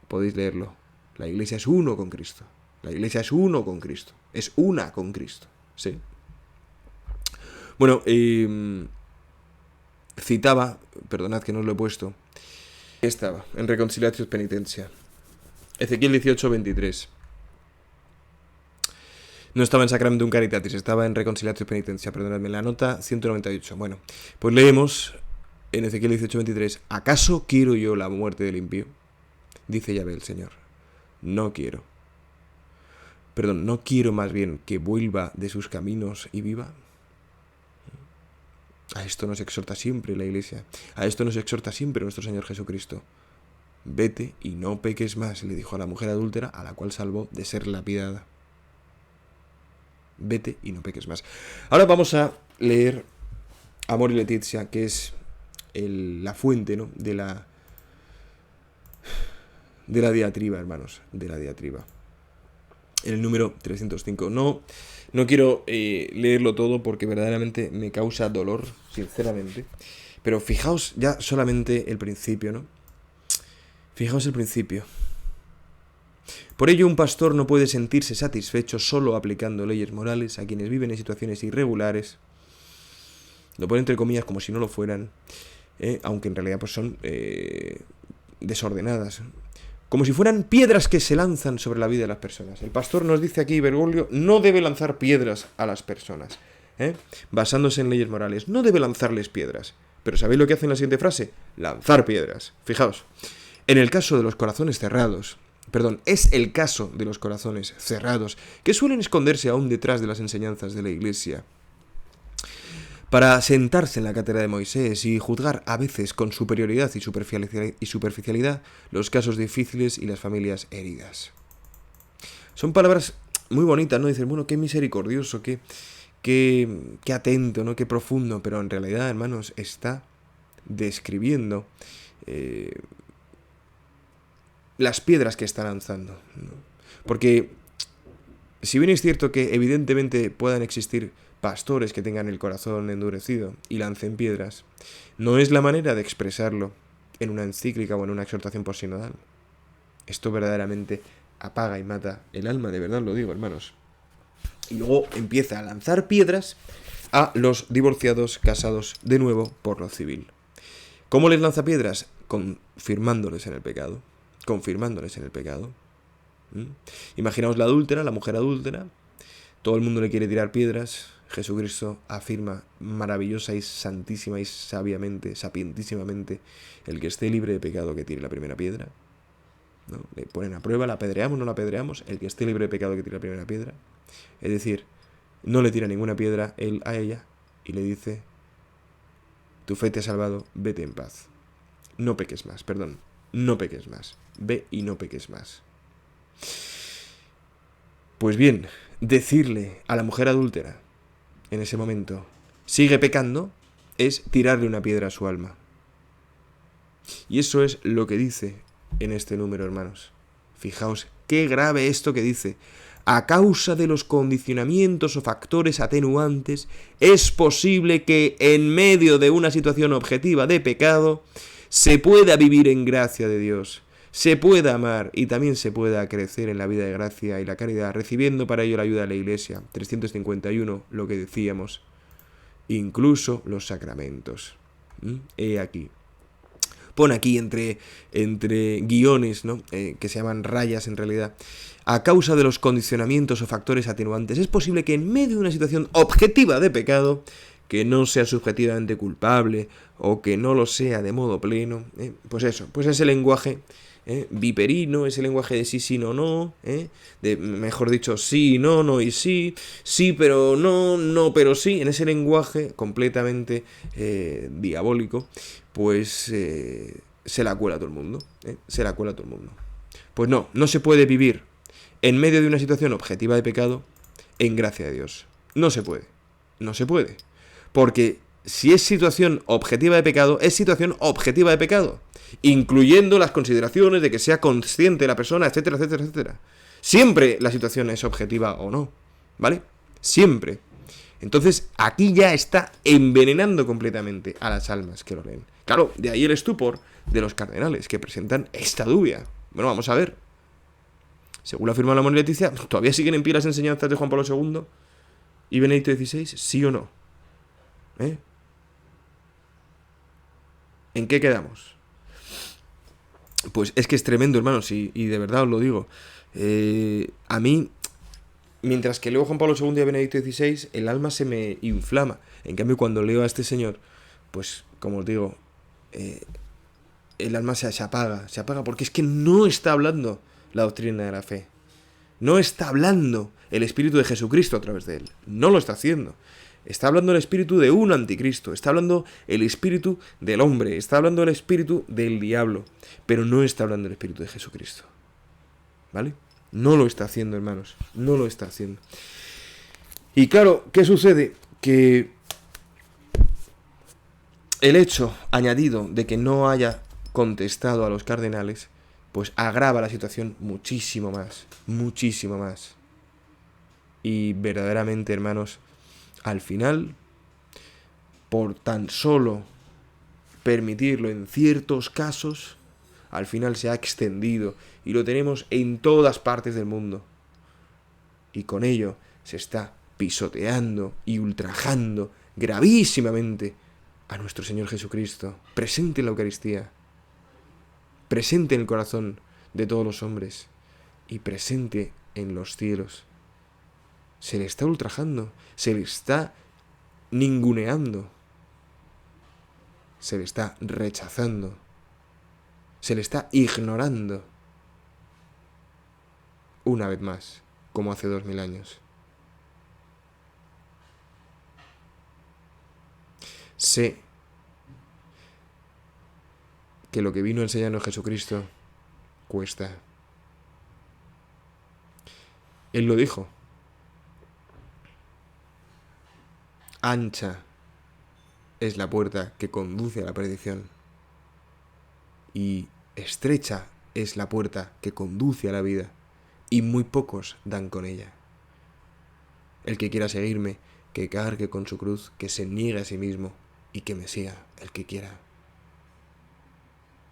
Podéis leerlo. La Iglesia es uno con Cristo. La Iglesia es uno con Cristo. Es una con Cristo. ¿Sí? Bueno, citaba, perdonad que no os lo he puesto, estaba en Reconciliatio Penitentia. Ezequiel 18, 23. No estaba en Sacramentum Caritatis, estaba en Reconciliatio Penitencia, perdonadme, la nota 198. Bueno, pues leemos en Ezequiel 18:23, ¿acaso quiero yo la muerte del impío? Dice Yahvé el Señor, no quiero. No quiero más bien que vuelva de sus caminos y viva. A esto nos exhorta siempre la Iglesia, a esto nos exhorta siempre nuestro Señor Jesucristo. Vete y no peques más, le dijo a la mujer adúltera, a la cual salvó de ser lapidada. Vete y no peques más. Ahora vamos a leer Amor y Leticia, que es la fuente, ¿no?, de la diatriba, hermanos, de la diatriba. En el número 305. No quiero leerlo todo porque verdaderamente me causa dolor, sinceramente. Pero fijaos ya solamente el principio, ¿no? Fijaos el principio. Por ello, un pastor no puede sentirse satisfecho solo aplicando leyes morales a quienes viven en situaciones irregulares. Lo pone entre comillas como si no lo fueran, aunque en realidad pues son desordenadas. Como si fueran piedras que se lanzan sobre la vida de las personas. El pastor nos dice aquí, Bergoglio, no debe lanzar piedras a las personas, basándose en leyes morales. No debe lanzarles piedras. Pero ¿sabéis lo que hace en la siguiente frase? Lanzar piedras. Fijaos, en el caso de los corazones cerrados, es el caso de los corazones cerrados, que suelen esconderse aún detrás de las enseñanzas de la Iglesia, para sentarse en la cátedra de Moisés y juzgar a veces con superioridad y superficialidad los casos difíciles y las familias heridas. Son palabras muy bonitas, ¿no? Dicen, bueno, qué misericordioso, qué atento, ¿no? Qué profundo, pero en realidad, hermanos, está describiendo las piedras que está lanzando, ¿no? Porque si bien es cierto que evidentemente puedan existir pastores que tengan el corazón endurecido y lancen piedras, no es la manera de expresarlo en una encíclica o en una exhortación postsinodal. Esto verdaderamente apaga y mata el alma, de verdad lo digo, hermanos. Y luego empieza a lanzar piedras a los divorciados casados de nuevo por lo civil. ¿Cómo les lanza piedras? Confirmándoles en el pecado. Imaginaos la mujer adúltera. Todo el mundo le quiere tirar piedras. Jesucristo afirma maravillosa y santísima y sapientísimamente, el que esté libre de pecado que tire la primera piedra, ¿no? Le ponen a prueba, la apedreamos, no la apedreamos, el que esté libre de pecado que tire la primera piedra. Es decir, no le tira ninguna piedra él a ella y le dice, tu fe te ha salvado, vete en paz. No peques más. Ve y no peques más. Pues bien, decirle a la mujer adúltera en ese momento, sigue pecando, es tirarle una piedra a su alma. Y eso es lo que dice en este número, hermanos. Fijaos qué grave esto que dice. A causa de los condicionamientos o factores atenuantes, es posible que en medio de una situación objetiva de pecado, se pueda vivir en gracia de Dios, se pueda amar y también se pueda crecer en la vida de gracia y la caridad, recibiendo para ello la ayuda de la Iglesia. 351, lo que decíamos, incluso los sacramentos. He aquí. Pone aquí entre guiones, ¿no? Que se llaman rayas en realidad. A causa de los condicionamientos o factores atenuantes, es posible que en medio de una situación objetiva de pecado, que no sea subjetivamente culpable o que no lo sea de modo pleno, pues ese lenguaje viperino, ese lenguaje de sí, no, de, mejor dicho, sí, no y sí pero no pero sí, en ese lenguaje completamente diabólico, pues se la cuela a todo el mundo, Pues no se puede vivir en medio de una situación objetiva de pecado en gracia de Dios. No se puede. Porque si es situación objetiva de pecado, es situación objetiva de pecado, incluyendo las consideraciones de que sea consciente la persona, etcétera, etcétera, etcétera. Siempre la situación es objetiva o no, ¿vale? Siempre. Entonces, aquí ya está envenenando completamente a las almas que lo leen. Claro, de ahí el estupor de los cardenales, que presentan esta duda. Bueno, vamos a ver. Según lo afirma la Amor y Leticia, ¿todavía siguen en pie las enseñanzas de Juan Pablo II y Benedicto XVI? ¿Sí o no? ¿En qué quedamos? Pues es que es tremendo, hermanos, y de verdad os lo digo. A mí, mientras que leo Juan Pablo II y a Benedicto XVI, el alma se me inflama. En cambio, cuando leo a este señor, pues, como os digo, el alma se apaga, porque es que no está hablando la doctrina de la fe. No está hablando el Espíritu de Jesucristo a través de él. No lo está haciendo. Está hablando el espíritu de un anticristo, está hablando el espíritu del hombre, está hablando el espíritu del diablo, pero no está hablando el espíritu de Jesucristo. ¿Vale? No lo está haciendo, hermanos, no lo está haciendo. Y claro, ¿qué sucede? Que El hecho añadido de que no haya contestado a los cardenales, pues agrava la situación muchísimo más, muchísimo más. Y verdaderamente, hermanos, al final, por tan solo permitirlo en ciertos casos, al final se ha extendido y lo tenemos en todas partes del mundo. Y con ello se está pisoteando y ultrajando gravísimamente a nuestro Señor Jesucristo, presente en la Eucaristía, presente en el corazón de todos los hombres y presente en los cielos. Se le está ultrajando, se le está ninguneando, se le está rechazando, se le está ignorando, una vez más, como hace 2000 años. Sé que lo que vino a enseñarnos Jesucristo cuesta. Él lo dijo. Ancha es la puerta que conduce a la perdición y estrecha es la puerta que conduce a la vida, y muy pocos dan con ella. El que quiera seguirme, que cargue con su cruz, que se niegue a sí mismo y que me siga, el que quiera.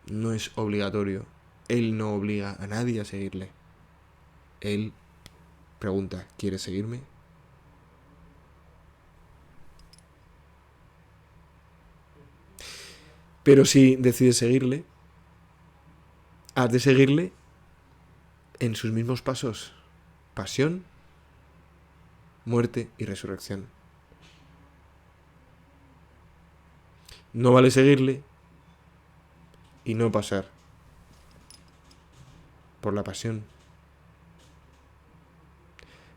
No es obligatorio. Él no obliga a nadie a seguirle. Él pregunta, ¿quieres seguirme? Pero si decides seguirle, has de seguirle en sus mismos pasos. Pasión, muerte y resurrección. No vale seguirle y no pasar por la pasión,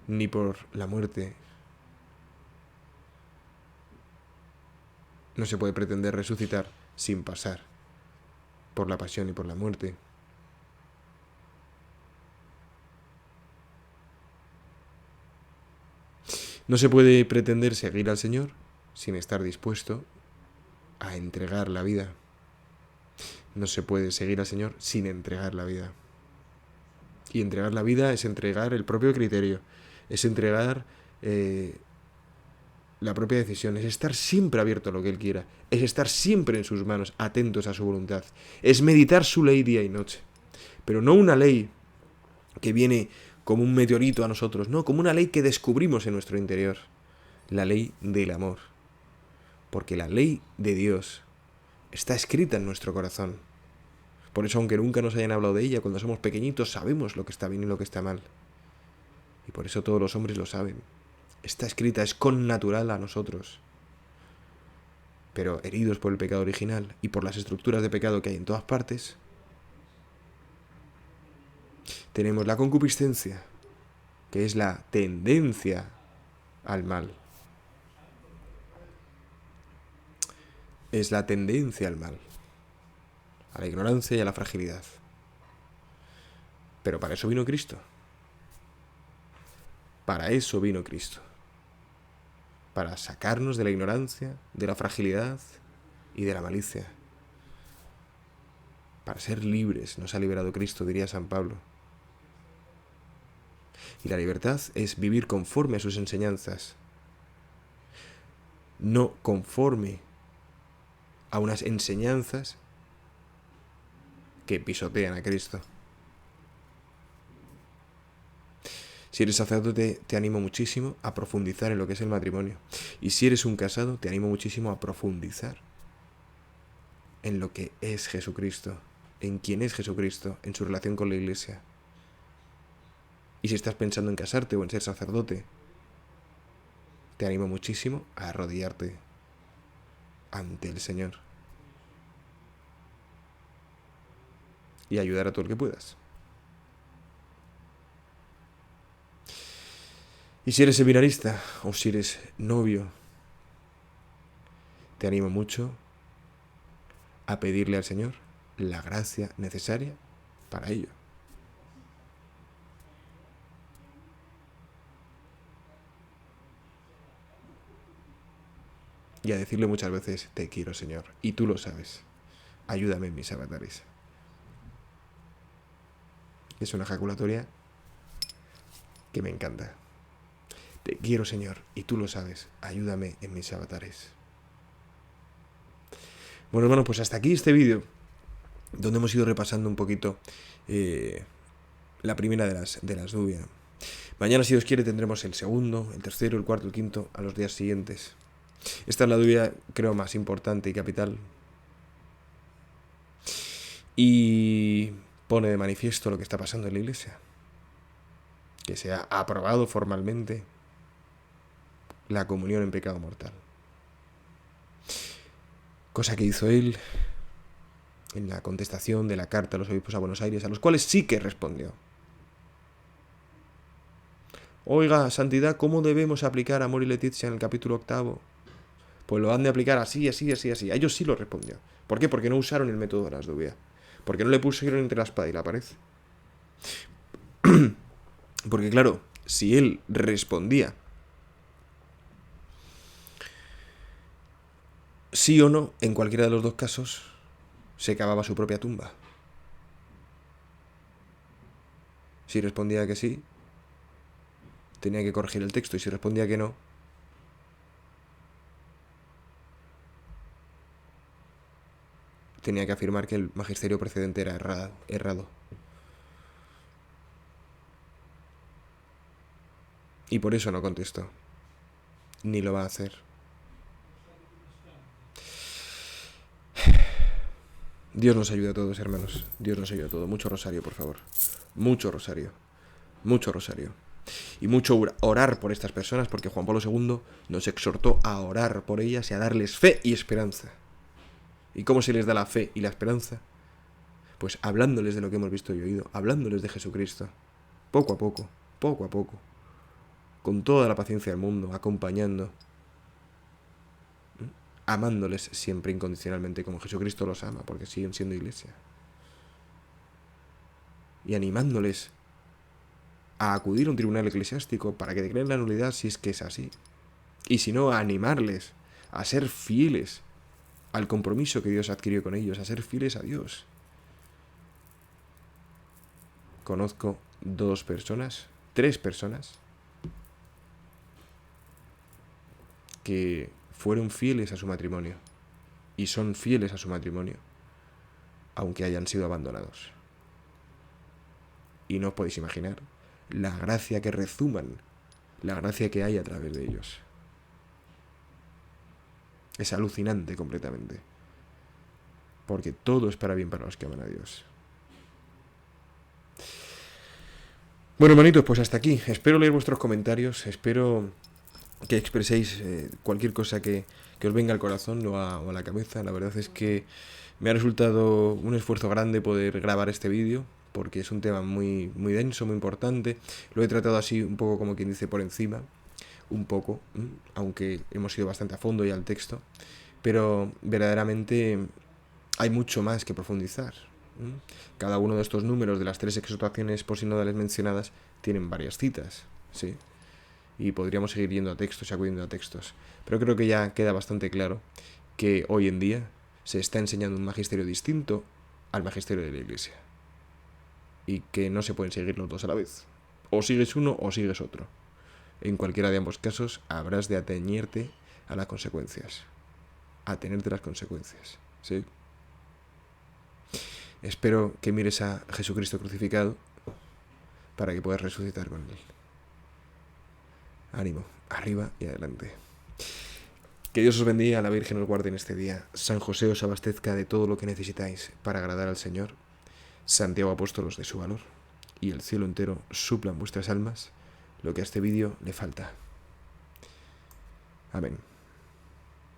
ni por la muerte. No se puede pretender resucitar sin pasar por la pasión y por la muerte. No se puede pretender seguir al Señor sin estar dispuesto a entregar la vida. No se puede seguir al Señor sin entregar la vida. Y entregar la vida es entregar el propio criterio, es entregar la propia decisión, es estar siempre abierto a lo que Él quiera, es estar siempre en sus manos, atentos a su voluntad, es meditar su ley día y noche. Pero no una ley que viene como un meteorito a nosotros, no, como una ley que descubrimos en nuestro interior, la ley del amor. Porque la ley de Dios está escrita en nuestro corazón. Por eso, aunque nunca nos hayan hablado de ella, cuando somos pequeñitos sabemos lo que está bien y lo que está mal. Y por eso todos los hombres lo saben. Está escrita, es connatural a nosotros. Pero heridos por el pecado original y por las estructuras de pecado que hay en todas partes, tenemos la concupiscencia, que es la tendencia al mal. Es la tendencia al mal, a la ignorancia y a la fragilidad. Pero para eso vino Cristo. Para eso vino Cristo. Para sacarnos de la ignorancia, de la fragilidad y de la malicia. Para ser libres nos ha liberado Cristo, diría San Pablo. Y la libertad es vivir conforme a sus enseñanzas, no conforme a unas enseñanzas que pisotean a Cristo. Si eres sacerdote, te animo muchísimo a profundizar en lo que es el matrimonio. Y si eres un casado, te animo muchísimo a profundizar en lo que es Jesucristo, en quién es Jesucristo, en su relación con la Iglesia. Y si estás pensando en casarte o en ser sacerdote, te animo muchísimo a arrodillarte ante el Señor y ayudar a todo el que puedas. Y si eres seminarista o si eres novio, te animo mucho a pedirle al Señor la gracia necesaria para ello. y a decirle muchas veces, te quiero, Señor, y tú lo sabes. Ayúdame en mis avatares. Es una ejaculatoria que me encanta. Te quiero, Señor, y tú lo sabes. Ayúdame en mis avatares. Bueno, hermano, pues hasta aquí este vídeo, donde hemos ido repasando un poquito la primera de las dubias. Mañana, si Dios quiere, tendremos el segundo, el tercero, el cuarto, el quinto, a los días siguientes. Esta es la dubia, creo, más importante y capital. Y pone de manifiesto lo que está pasando en la Iglesia. Que se ha aprobado formalmente la comunión en pecado mortal. Cosa que hizo él en la contestación de la carta a los obispos a Buenos Aires, a los cuales sí que respondió. Oiga, santidad, ¿cómo debemos aplicar Amor y Leticia en el capítulo 8? Pues lo han de aplicar así, así, así, así. A ellos sí lo respondió. ¿Por qué? Porque no usaron el método de las dubias. Porque no le pusieron entre la espada y la pared. Porque claro, si él respondía sí o no, en cualquiera de los dos casos, se cavaba su propia tumba. Si respondía que sí, tenía que corregir el texto, y si respondía que no, tenía que afirmar que el magisterio precedente era errado. Y por eso no contestó. Ni lo va a hacer. Dios nos ayuda a todos, hermanos. Dios nos ayuda a todos. Mucho rosario, por favor. Mucho rosario. Mucho rosario. Y mucho orar por estas personas, porque Juan Pablo II nos exhortó a orar por ellas y a darles fe y esperanza. ¿Y cómo se les da la fe y la esperanza? Pues hablándoles de lo que hemos visto y oído, hablándoles de Jesucristo, poco a poco, con toda la paciencia del mundo, acompañando, amándoles siempre incondicionalmente como Jesucristo los ama, porque siguen siendo iglesia. Y animándoles a acudir a un tribunal eclesiástico para que declaren la nulidad si es que es así. Y si no, a animarles a ser fieles al compromiso que Dios adquirió con ellos, a ser fieles a Dios. Conozco 3 personas, que fueron fieles a su matrimonio y son fieles a su matrimonio, aunque hayan sido abandonados. Y no os podéis imaginar la gracia que rezuman, la gracia que hay a través de ellos. Es alucinante completamente, porque todo es para bien para los que aman a Dios. Bueno, hermanitos, pues hasta aquí. Espero leer vuestros comentarios, espero que expreséis cualquier cosa que os venga al corazón o a la cabeza. La verdad es que me ha resultado un esfuerzo grande poder grabar este vídeo, porque es un tema muy, muy denso, muy importante. Lo he tratado así un poco, como quien dice, por encima, un poco, aunque hemos ido bastante a fondo ya al texto, pero verdaderamente hay mucho más que profundizar. Cada uno de estos números de las 3 exhortaciones posinodales mencionadas tienen varias citas, ¿sí? Y podríamos seguir yendo a textos y acudiendo a textos. Pero creo que ya queda bastante claro que hoy en día se está enseñando un magisterio distinto al magisterio de la Iglesia. Y que no se pueden seguir los dos a la vez. O sigues uno o sigues otro. En cualquiera de ambos casos habrás de atañerte a las consecuencias. Atenerte a las consecuencias, ¿sí? Espero que mires a Jesucristo crucificado para que puedas resucitar con él. Ánimo, arriba y adelante. Que Dios os bendiga, la Virgen os guarde en este día. San José os abastezca de todo lo que necesitáis para agradar al Señor. Santiago Apóstol os dé su valor. Y el cielo entero supla en vuestras almas lo que a este vídeo le falta. Amén.